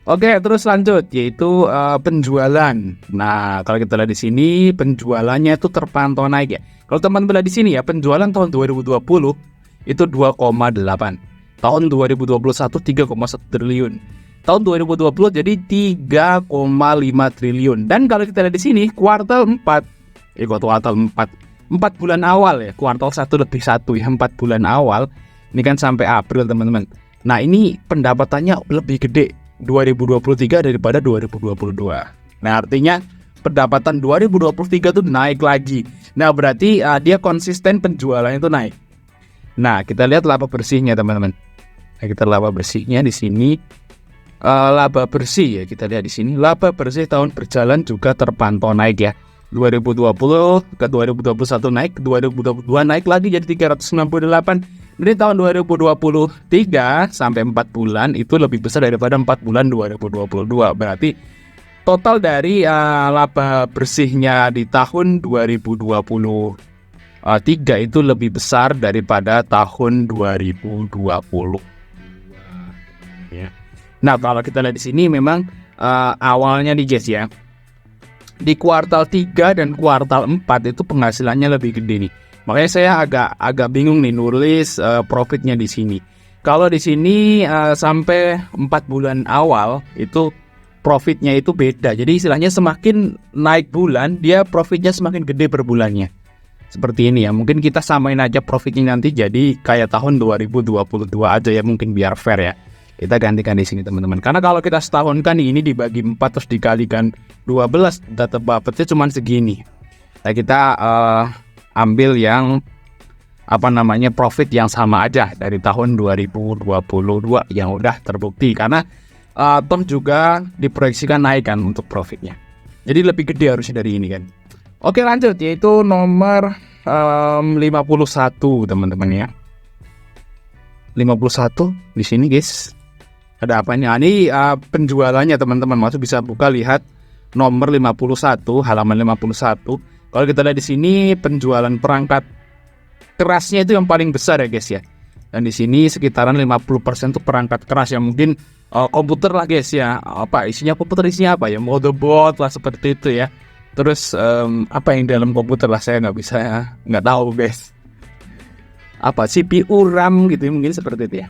Oke, terus lanjut yaitu penjualan. Nah, kalau kita lihat di sini penjualannya itu terpantau naik ya. Kalau teman-teman lihat di sini ya, penjualan tahun 2020 itu 2,8. Tahun 2021 3,1 triliun. Tahun 2020 jadi 3,5 triliun. Dan kalau kita lihat di sini kuartal 4 4 bulan awal ya, kuartal 1 lebih 1 ya, 4 bulan awal. Ini kan sampai April, teman-teman. Nah, ini pendapatannya lebih gede 2023 daripada 2022. Nah, artinya pendapatan 2023 tuh naik lagi. Nah, berarti dia konsisten penjualannya itu naik. Nah, kita lihat laba bersihnya, teman-teman. Nah, kita laba bersihnya di sini. Laba bersih ya, kita lihat di sini. Laba bersih tahun berjalan juga terpantau naik ya. 2020 ke 2021 naik, 2022 naik lagi jadi 398. Jadi tahun 2023 sampai 4 bulan itu lebih besar daripada 4 bulan 2022. Berarti total dari laba bersihnya di tahun 2023 itu lebih besar daripada tahun 2020. Ya. Nah, kalau kita lihat di sini memang awalnya nih guys ya, di kuartal 3 dan kuartal 4 itu penghasilannya lebih gede nih. Makanya saya agak bingung nih nulis profitnya di sini. Kalau di sini sampai 4 bulan awal itu profitnya itu beda. Jadi istilahnya semakin naik bulan dia profitnya semakin gede per bulannya. Seperti ini ya. Mungkin kita samain aja profitnya nanti jadi kayak tahun 2022 aja ya, mungkin biar fair ya. Kita gantikan di sini teman-teman. Karena kalau kita setahun kan ini dibagi 4 terus dikalikan 12, data bapetnya cuma segini. Nah, kita ambil yang profit yang sama aja dari tahun 2022 yang udah terbukti, karena toh juga diproyeksikan naik kan untuk profitnya. Jadi lebih gede harusnya dari ini kan. Oke, lanjut yaitu nomor 51 teman-teman ya. 51 di sini guys. Ada apa nih? Ini penjualannya teman-teman. Masuk bisa buka lihat nomor 51, halaman 51. Kalau kita lihat di sini penjualan perangkat kerasnya itu yang paling besar ya guys ya. Dan di sini sekitaran 50% itu perangkat keras yang mungkin komputer lah guys ya. Isinya komputer, isinya apa ya? Motherboard lah seperti itu ya. Terus apa yang dalam komputer lah saya nggak tahu guys. CPU, RAM gitu mungkin seperti itu ya.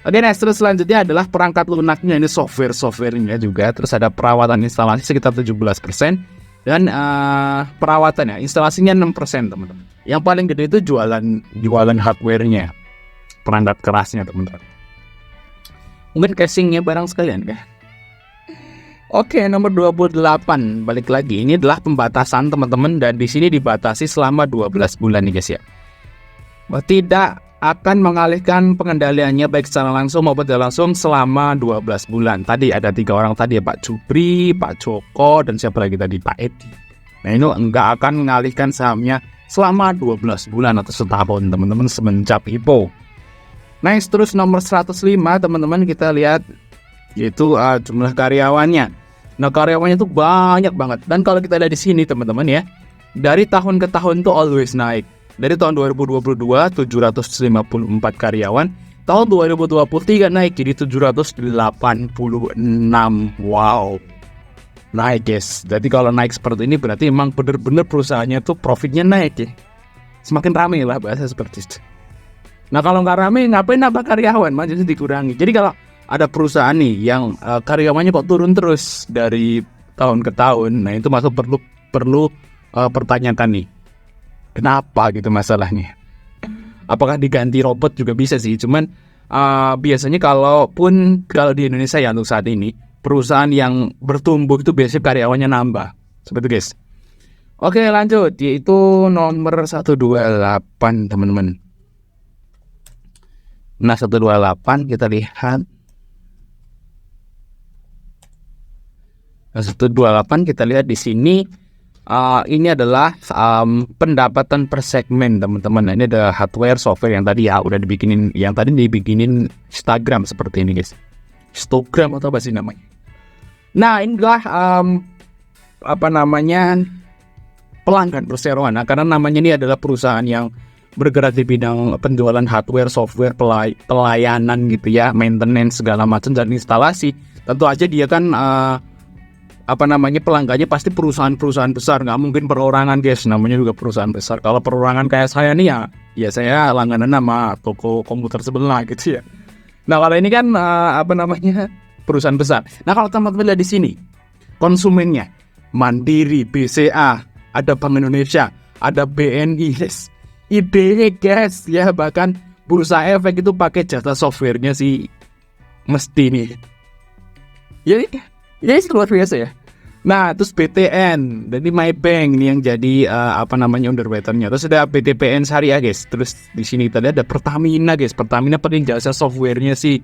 Oke, next, terus selanjutnya adalah perangkat lunaknya, ini software-softwarenya juga. Terus ada perawatan instalasi sekitar 17%. Dan perawatan ya, instalasinya 6% teman-teman. Yang paling gede itu jualan hardware-nya, perangkat kerasnya teman-teman. Mungkin casingnya barang sekalian kan. Oke, nomor 28 balik lagi. Ini adalah pembatasan teman-teman, dan di sini dibatasi selama 12 bulan nih guys ya. Tidak akan mengalihkan pengendaliannya baik secara langsung maupun tidak langsung selama 12 bulan. Tadi ada 3 orang tadi ya, Pak Jupri, Pak Joko, dan siapa lagi tadi, Pak Edi. Nah, ini enggak akan mengalihkan sahamnya selama 12 bulan atau setahun teman-teman semenjak IPO. Next, terus nomor 105 teman-teman kita lihat yaitu jumlah karyawannya. Nah, karyawannya itu banyak banget. Dan kalau kita lihat di sini teman-teman ya, dari tahun ke tahun tuh always naik. Dari tahun 2022 754 karyawan, tahun 2023 naik jadi 786. Wow, naik guys. Jadi kalau naik seperti ini berarti emang bener-bener perusahaannya tuh profitnya naik ya. Semakin ramai lah bahasa seperti itu. Nah, kalau nggak ramai ngapain nambah karyawan, maksudnya dikurangi. Jadi kalau ada perusahaan nih yang karyawannya kok turun terus dari tahun ke tahun, nah itu masuk perlu pertanyakan nih. Kenapa gitu masalahnya? Apakah diganti robot juga bisa sih? Cuman biasanya kalau di Indonesia ya untuk saat ini perusahaan yang bertumbuh itu biasanya karyawannya nambah. Seperti itu guys. Oke, lanjut yaitu nomor 128 teman-teman. Nah, 128 kita lihat. Nah, 128 kita lihat di sini. Ini adalah pendapatan per segmen teman-teman. Nah, ini ada hardware, software yang tadi ya udah dibikinin, Instagram seperti ini guys. Instagram atau apa sih namanya? Nah, ini adalah pelanggan perseroan. Nah, karena namanya ini adalah perusahaan yang bergerak di bidang penjualan hardware, software, pelayanan gitu ya, maintenance segala macam dan instalasi. Tentu aja dia kan pelanggannya pasti perusahaan-perusahaan besar, nggak mungkin perorangan guys, namanya juga perusahaan besar. Kalau perorangan kayak saya nih ya saya langganan sama toko komputer sebelah gitu ya. Nah kalau ini kan perusahaan besar. Nah kalau teman-teman lihat di sini konsumennya Mandiri, BCA, ada Bank Indonesia, ada BNI, guys, IDE guys, ya bahkan Bursa Efek itu pakai jasa softwarenya si Mesti nih. Ya luar biasa ya. Nah terus BTN, jadi MyBank nih yang jadi underwriternya. Terus ada BTPN Syariah guys. Terus di sini kita lihat ada Pertamina guys. Pertamina pakai jasa softwarenya si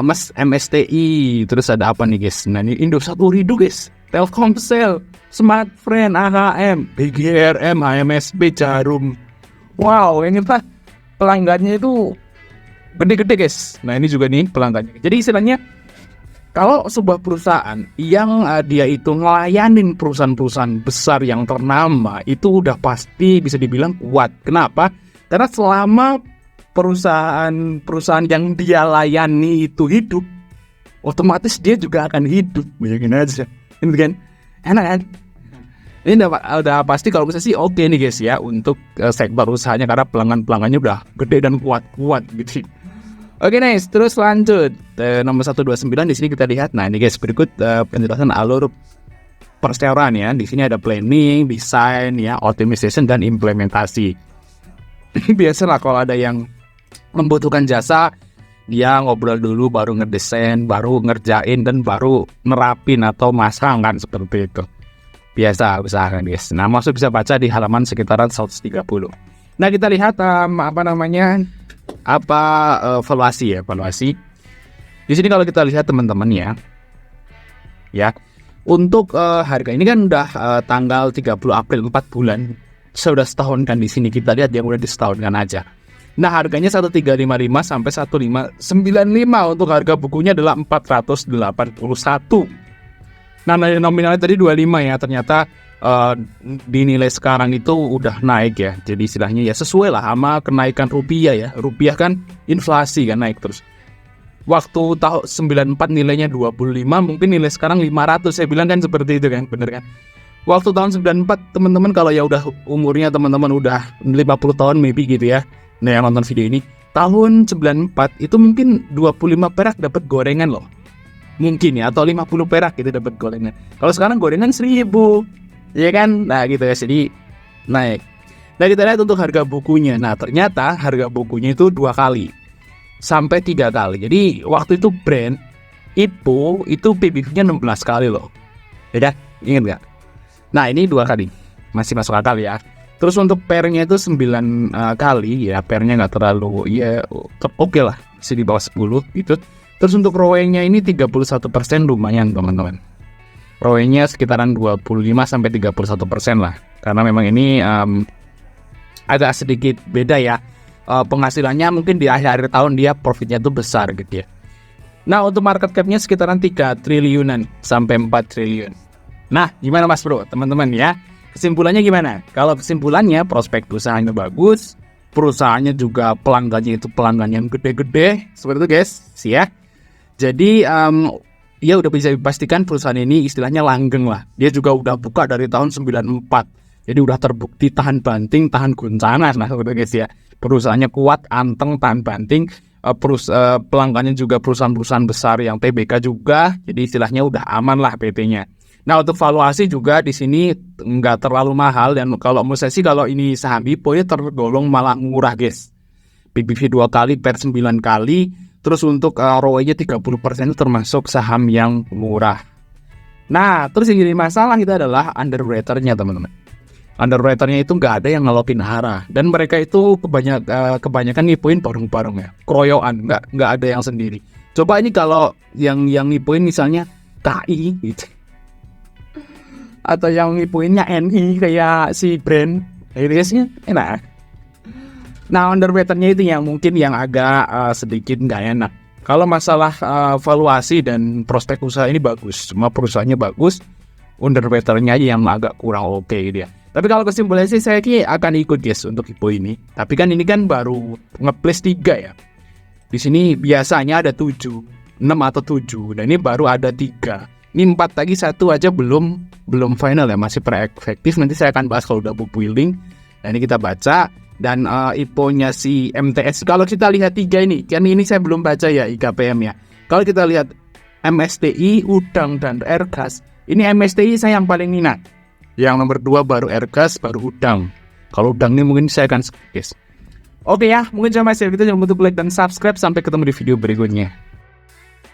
Mas MSTI. Terus ada apa nih guys? Nah ini Indosat Uridu guys, Telkomsel, Smartfren, AHM, BGRM, HMSB, Jarum. Wow, ini pak pelanggannya itu gede-gede guys. Nah ini juga nih pelanggannya. Jadi istilahnya kalau sebuah perusahaan yang dia itu ngelayanin perusahaan-perusahaan besar yang ternama, itu udah pasti bisa dibilang kuat. Kenapa? Karena selama perusahaan yang dia layani itu hidup, otomatis dia juga akan hidup. Bayangin aja, ini kan enak kan? Ini udah pasti kalau bisa sih oke nih guys ya untuk sektor usahanya, karena pelanggannya udah gede dan kuat gitu. Oke nice, terus lanjut nomor 129 di sini kita lihat. Nah ini guys berikut penjelasan alur perseroan ya. Di sini ada planning, design ya, optimization dan implementasi. Biasalah kalau ada yang membutuhkan jasa, dia ngobrol dulu baru ngedesain, baru ngerjain dan baru nerapin atau masang kan, seperti itu. Biasa usahakan guys. Nah masuk bisa baca di halaman sekitaran 130. Nah kita lihat evaluasi. Di sini kalau kita lihat teman-teman ya untuk harga ini kan udah tanggal 30 April 4 bulan, sudah setahun kan. Di sini kita lihat yang udah disetahunkan aja. Nah harganya 1355 sampai 1595. Untuk harga bukunya adalah 481. Nah nominalnya tadi 25 ya, ternyata dinilai sekarang itu udah naik ya. Jadi istilahnya ya sesuai lah sama kenaikan rupiah ya. Rupiah kan inflasi kan naik terus. Waktu tahun 94 nilainya 25, mungkin nilai sekarang 500. Saya bilang kan seperti itu kan, bener kan? Waktu tahun 94 teman-teman kalau ya udah umurnya teman-teman udah 50 tahun maybe gitu ya. Nah yang nonton video ini tahun 94 itu mungkin 25 perak dapat gorengan loh. Mungkin ya, atau 50 perak gitu dapat gorengan. Kalau sekarang gorengan 1000. Ya kan? Nah gitu ya, jadi naik. Nah kita lihat untuk harga bukunya. Nah ternyata harga bukunya itu 2 kali sampai 3 kali. Jadi waktu itu brand IPO itu PBV-nya 16 kali loh. Ya, ingat gak? Nah ini 2 kali, masih masuk akal ya. Terus untuk pairnya itu 9 kali ya, pairnya nggak terlalu ya oke lah, masih di bawah 10 gitu. Terus untuk ROE-nya ini 31%, lumayan teman-teman. ROE-nya sekitaran 25-31% lah. Karena memang ini agak sedikit beda ya. Penghasilannya mungkin di akhir tahun dia profitnya tuh besar gitu ya. Nah untuk market cap-nya sekitaran 3 triliunan sampai 4 triliun. Nah gimana mas bro, teman-teman ya. Kesimpulannya gimana? Kalau kesimpulannya prospek usahanya bagus, perusahaannya juga pelanggannya itu pelanggan yang gede-gede, seperti itu guys, sih ya. Jadi ya udah bisa dipastikan perusahaan ini istilahnya langgeng lah. Dia juga udah buka dari tahun 94. Jadi udah terbukti tahan banting, tahan guncangan lah seperti guys ya. Perusahaannya kuat, anteng, tahan banting. Pelanggannya juga perusahaan-perusahaan besar yang TBK juga. Jadi istilahnya udah aman lah PT-nya. Nah untuk valuasi juga di sini nggak terlalu mahal, dan kalau menurut saya sih kalau ini saham IPO ya tergolong malah murah guys. PBV 2 kali per 9 kali. Terus untuk ROE-nya 30% itu termasuk saham yang murah. Nah terus yang jadi masalah itu adalah underwriter-nya teman-teman. Underwriter-nya itu nggak ada yang ngelokin arah, dan mereka itu kebanyakan ngipuin bareng-bareng ya, keroyokan, nggak ada yang sendiri. Coba ini kalau yang ngipuin misalnya KI gitu, atau yang ngipuinnya NI kayak si brand, itu enak. Nah underwriter-nya itu yang mungkin yang agak sedikit nggak enak. Kalau masalah valuasi dan prospek usaha ini bagus, semua perusahaannya bagus, underwriter-nya aja yang agak kurang oke gitu ya. Tapi kalau kesimpulannya sih saya akan ikut guys untuk IPO ini. Tapi kan ini kan baru nge-place 3 ya. Di sini biasanya ada 7. 6 atau 7. Nah ini baru ada 3. Ini 4 lagi, 1 aja belum final ya, masih pre-efektif. Nanti saya akan bahas kalau udah book willing. Nah ini kita baca. Dan IPO-nya si MTS. Kalau kita lihat 3 ini, kan ini saya belum baca ya IKPM ya. Kalau kita lihat MSTI, Udang, dan Airgas, ini MSTI saya yang paling minat. Yang nomor 2 baru Airgas, baru Udang. Kalau Udang ini mungkin saya akan skip. Oke ya, mungkin cuma saya gitu. Jangan lupa untuk like dan subscribe. Sampai ketemu di video berikutnya.